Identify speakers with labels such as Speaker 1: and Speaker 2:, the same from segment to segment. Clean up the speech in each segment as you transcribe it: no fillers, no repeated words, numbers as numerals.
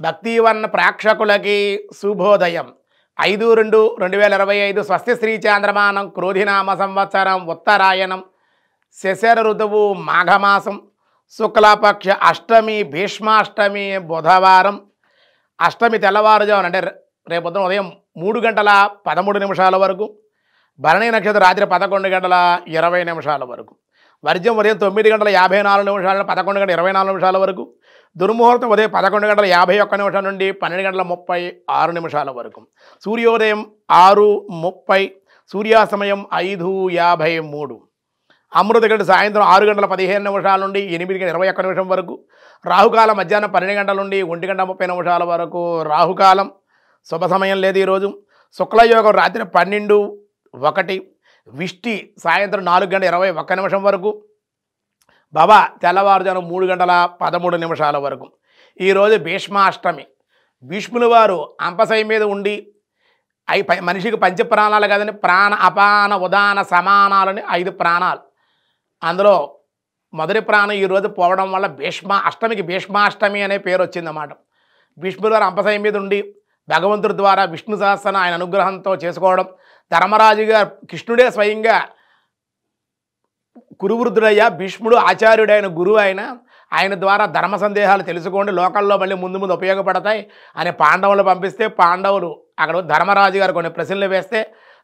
Speaker 1: భక్తివన్ ప్రేక్షకులకి శుభోదయం. 5/2/2025 స్వస్తి శ్రీ చాంద్రమానం క్రోధినామ సంవత్సరం ఉత్తరాయణం శశర ఋతువు మాఘమాసం శుక్లపక్ష అష్టమి భీష్మాష్టమి బుధవారం. అష్టమి తెల్లవారుజామున అంటే రేపొద్దున ఉదయం 3:13 వరకు, భరణి నక్షత్రం రాత్రి 11:20 వరకు, వర్జ్యం ఉదయం 9:54 11:24 వరకు, దుర్ముహూర్తం ఉదయం 11:51 నుండి 12:36 వరకు, సూర్యోదయం 6:30, సూర్యాస్తమయం 5:53, అమృత గంట సాయంత్రం 6:15 నుండి 8:21 వరకు, రాహుకాలం మధ్యాహ్నం 12 గంటల నుండి 1:30 వరకు రాహుకాలం, శుభ సమయం లేదు ఈరోజు. శుక్లయోగం రాత్రి 12:01, విష్టి సాయంత్రం 4:21 వరకు, బాబా తెల్లవారుజాము 3:13 వరకు. ఈరోజు భీష్మాష్టమి. భీష్ముల వారు అంపశయ మీద ఉండి మనిషికి పంచప్రాణాలు కదండి, ప్రాణ అపాన ఉదాన సమానాలని 5 ప్రాణాలు. అందులో మొదటి ప్రాణం ఈరోజు పోవడం వల్ల అష్టమికి భీష్మాష్టమి అనే పేరు వచ్చిందన్నమాట. భీష్ముల వారు అంపశయ మీద ఉండి భగవంతుడి ద్వారా విష్ణు సహస్రనామ ఆయన అనుగ్రహంతో చేసుకోవడం, ధర్మరాజుగా కృష్ణుడే స్వయంగా కురువృద్ధుడయ్యా, భీష్ముడు ఆచార్యుడైన గురువు ఆయన ద్వారా ధర్మ సందేహాలు తెలుసుకోండి, లోకల్లో మళ్ళీ ముందు ముందు ఉపయోగపడతాయి అని పాండవులు పంపిస్తే, పాండవులు అక్కడ ధర్మరాజు గారు కొన్ని ప్రశ్నలు వేస్తే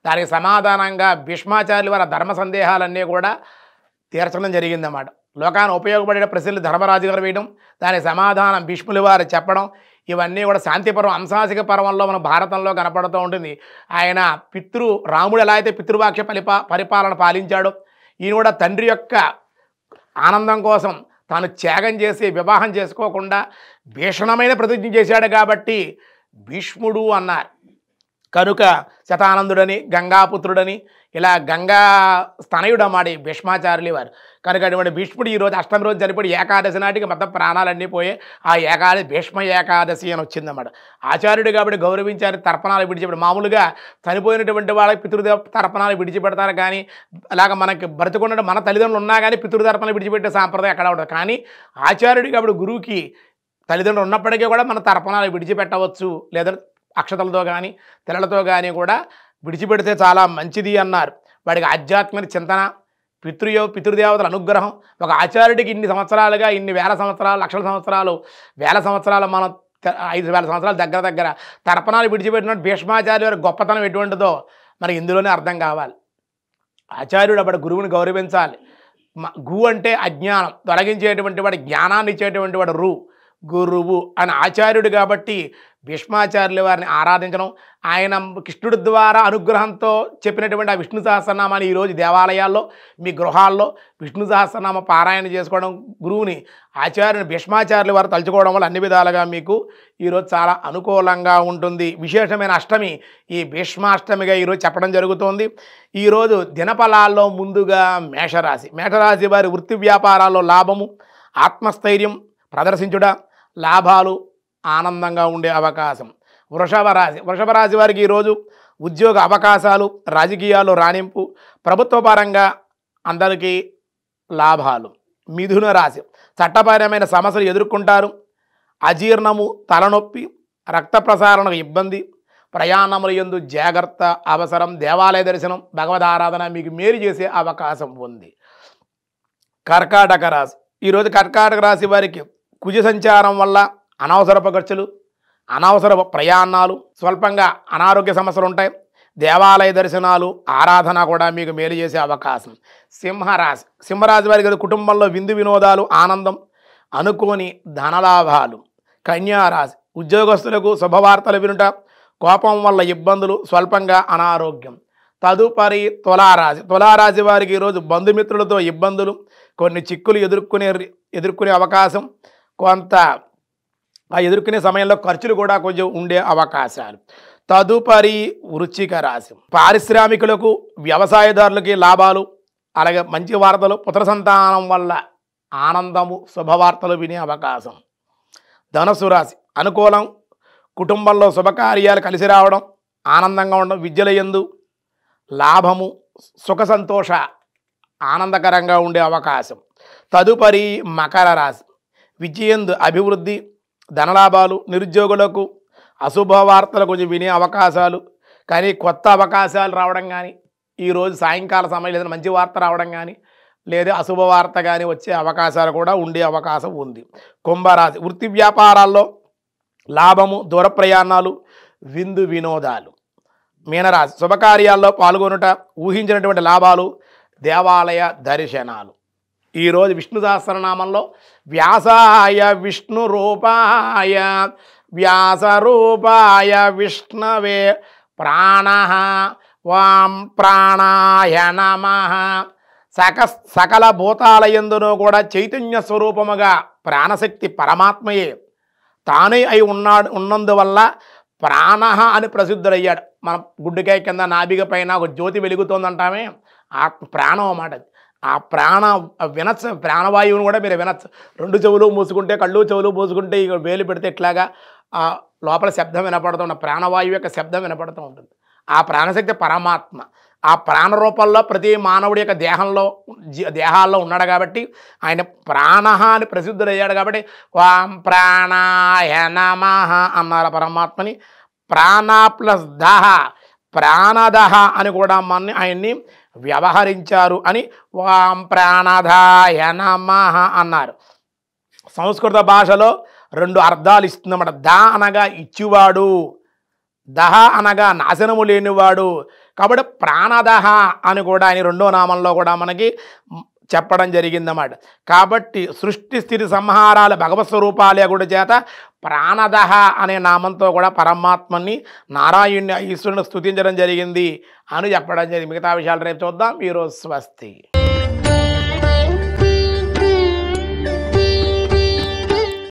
Speaker 1: దానికి సమాధానంగా భీష్మాచార్యుల వారి ధర్మ సందేహాలన్నీ కూడా తీర్చడం జరిగిందన్నమాట. లోకాన్ని ఉపయోగపడే ప్రశ్నలు ధర్మరాజు గారు వేయడం, దానికి సమాధానం భీష్ముల వారు చెప్పడం, ఇవన్నీ కూడా శాంతిపర్వం అంశాసిక పర్వంలో మన భారతంలో కనపడుతూ ఉంటుంది. ఆయన రాముడు ఎలా అయితే పితృవాక్య పరిపాలన పాలించాడో, ఈయన కూడా తండ్రి యొక్క ఆనందం కోసం తాను త్యాగం చేసి వివాహం చేసుకోకుండా భీషణమైన ప్రతిజ్ఞ చేశాడు కాబట్టి భీష్ముడు అన్నారు. కనుక శతానందుడని, గంగాపుత్రుడని, ఇలా గంగా స్తనయుడు అమ్మాడు భీష్మాచార్యులు వారు. కనుక అటువంటి భీష్ముడు ఈరోజు అష్టమి రోజు చనిపోయి ఏకాదశి నాటికి మొత్తం ప్రాణాలన్నీ పోయే ఆ ఏకాదశి భీష్మ ఏకాదశి అని వచ్చిందన్నమాట. ఆచార్యుడు కాబట్టి గౌరవించారు, తర్పణాలు విడిచిపెట్టి. మామూలుగా చనిపోయినటువంటి వాళ్ళకి పితృదేవ తర్పణాలు విడిచిపెడతారు, కానీ అలాగ మనకి బ్రతుకున్న మన తల్లిదండ్రులు ఉన్నా కానీ పితృతర్పణలు విడిచిపెట్టే సాంప్రదాయం ఎక్కడ ఉండదు. కానీ ఆచార్యుడు కాబట్టి గురువుకి తల్లిదండ్రులు ఉన్నప్పటికీ కూడా మన తర్పణాలు విడిచిపెట్టవచ్చు, లేదా అక్షతలతో కానీ తెల్లలతో కానీ కూడా విడిచిపెడితే చాలా మంచిది అన్నారు. వాడికి ఆధ్యాత్మిక చింతన, పితృదేవతల అనుగ్రహం. ఒక ఆచార్యుడికి ఇన్ని సంవత్సరాలుగా, ఇన్ని వేల సంవత్సరాలు, లక్షల సంవత్సరాలు, వేల సంవత్సరాలు, మనం 5,000 సంవత్సరాలు దగ్గర తర్పణాలు విడిచిపెట్టినట్టు భీష్మాచార్య వారి గొప్పతనం ఎటువంటిదో మనకి ఇందులోనే అర్థం కావాలి. ఆచార్యుడు అప్పుడు గురువుని గౌరవించాలి. అంటే అజ్ఞానం తొలగించేటువంటి వాడు, జ్ఞానాన్ని ఇచ్చేటువంటి వాడు గురువు అని ఆచార్యుడు కాబట్టి భీష్మాచార్యుల వారిని ఆరాధించడం, ఆయన కృష్ణుడి ద్వారా అనుగ్రహంతో చెప్పినటువంటి ఆ విష్ణు సహస్రనామాన్ని ఈరోజు దేవాలయాల్లో, మీ గృహాల్లో విష్ణు సహస్రనామ పారాయణ చేసుకోవడం, గురువుని ఆచార్యుని భీష్మాచార్యుల వారు తలుచుకోవడం వల్ల అన్ని విధాలుగా మీకు ఈరోజు చాలా అనుకూలంగా ఉంటుంది. విశేషమైన అష్టమి ఈ భీష్మాష్టమిగా ఈరోజు చెప్పడం జరుగుతోంది. ఈరోజు దినఫలాల్లో ముందుగా మేషరాశి వారి వృత్తి వ్యాపారాల్లో లాభము, ఆత్మస్థైర్యం ప్రదర్శించుట, లాభాలు, ఆనందంగా ఉండే అవకాశం. వృషభ రాశి వారికి ఈరోజు ఉద్యోగ అవకాశాలు, రాజకీయాల్లో రాణింపు, ప్రభుత్వ పరంగా అందరికీ లాభాలు. మిథున రాశి చట్టపరమైన సమస్యలు ఎదుర్కొంటారు, అజీర్ణము, తలనొప్పి, రక్త ప్రసారణకు ఇబ్బంది, ప్రయాణముల యందు జాగ్రత్త అవసరం. దేవాలయ దర్శనం, భగవద్ ఆరాధన మీకు మేలు చేసే అవకాశం ఉంది. కర్కాటక రాశి ఈరోజు కర్కాటక రాశి వారికి కుజ సంచారం వల్ల అనవసరపు ఖర్చులు, అనవసర ప్రయాణాలు, స్వల్పంగా అనారోగ్య సమస్యలు ఉంటాయి. దేవాలయ దర్శనాలు, ఆరాధన కూడా మీకు మేలు చేసే అవకాశం. సింహరాశి వారికి కుటుంబంలో విందు వినోదాలు, ఆనందం, అనుకోని ధనలాభాలు. కన్యారాశి ఉద్యోగస్తులకు శుభవార్తలు వినుట, కోపం వల్ల ఇబ్బందులు, స్వల్పంగా అనారోగ్యం. తదుపరి తులారాశి వారికి ఈరోజు బంధుమిత్రులతో ఇబ్బందులు, కొన్ని చిక్కులు ఎదుర్కొనే అవకాశం, కొంత ఆ ఎదుర్కొనే సమయంలో ఖర్చులు కూడా కొంచెం ఉండే అవకాశాలు. తదుపరి వృశ్చిక రాశి పారిశ్రామికులకు, వ్యవసాయదారులకి లాభాలు, అలాగే మంచి వార్తలు, పుత్ర సంతానం వల్ల ఆనందము, శుభవార్తలు వినే అవకాశం. ధనుసు రాశి అనుకూలం, కుటుంబంలో శుభకార్యాలు కలిసి రావడం, ఆనందంగా ఉండడం, విద్యల యందు లాభము, సుఖ సంతోష ఆనందకరంగా ఉండే అవకాశం. తదుపరి మకర రాశి విజయందు అభివృద్ధి, ధనలాభాలు, నిరుద్యోగులకు అశుభవార్తలు కొంచెం వినే అవకాశాలు, కానీ కొత్త అవకాశాలు రావడం కానీ, ఈరోజు సాయంకాల సమయం ఏదైనా మంచి వార్త రావడం కానీ, లేదా అశుభ వార్త కానీ వచ్చే అవకాశాలు కూడా ఉండే అవకాశం ఉంది. కుంభరాశి వృత్తి వ్యాపారాల్లో లాభము, దూర ప్రయాణాలు, విందు వినోదాలు. మీనరాశి శుభకార్యాల్లో పాల్గొనుట, ఊహించినటువంటి లాభాలు, దేవాలయ దర్శనాలు. ఈరోజు విష్ణు సహస్రనామంలో వ్యాసాయ విష్ణు రూపాయ వ్యాస రూపాయ విష్ణవే ప్రాణః వాం ప్రాణాయ నమః. సకల భూతాలయందునూ కూడా చైతన్య స్వరూపముగా ప్రాణశక్తి పరమాత్మయే తానే అయి ఉన్నందువల్ల ప్రాణః అని ప్రసిద్ధుడయ్యాడు. మన గుడ్డికాయ కింద నాభిక పైన ఒక జ్యోతి వెలుగుతోందంటామే, ఆ ప్రాణం అన్నమాట. ఆ వినచ్చు, ప్రాణవాయువుని కూడా మీరు వినచ్చు. రెండు చెవులు మూసుకుంటే, కళ్ళు చెవులు మూసుకుంటే, ఇక వేలు పెడితే ఇట్లాగా లోపల శబ్దం వినపడుతూ ఉంటుంది, ప్రాణవాయువు యొక్క శబ్దం వినపడుతూ ఉంటుంది. ఆ ప్రాణశక్తి పరమాత్మ ఆ ప్రాణ రూపంలో ప్రతి మానవుడి యొక్క దేహాల్లో ఉన్నాడు కాబట్టి ఆయన ప్రాణః అని ప్రసిద్ధుడయ్యాడు కాబట్టి వాం ప్రాణాయ నమః అన్నారు పరమాత్మని. ప్రాణ ప్లస్ దహ ప్రాణదహ అని కూడా ఆయన్ని వ్యవహరించారు అని వాం ప్రాణదాయ నమః అన్నారు. సంస్కృత భాషలో రెండు అర్థాలు ఇస్తుందన్నమాట. ద అనగా ఇచ్చివాడు, దహ అనగా నాశనము లేనివాడు. కాబట్టి ప్రాణదహ అని కూడా ఆయన రెండో నామంలో కూడా మనకి చెప్పడం జరిగిందన్నమాట. కాబట్టి సృష్టి స్థితి సంహారాల భగవత్ స్వరూపాలే కూడా చేత ప్రాణదహ అనే నామంతో కూడా పరమాత్మని నారాయణుని ఈశ్వరుని స్తుతించడం జరిగింది అని చెప్పడం జరిగింది. మిగతా విషయాలు రేపు చూద్దాం. ఈరోజు స్వస్తి.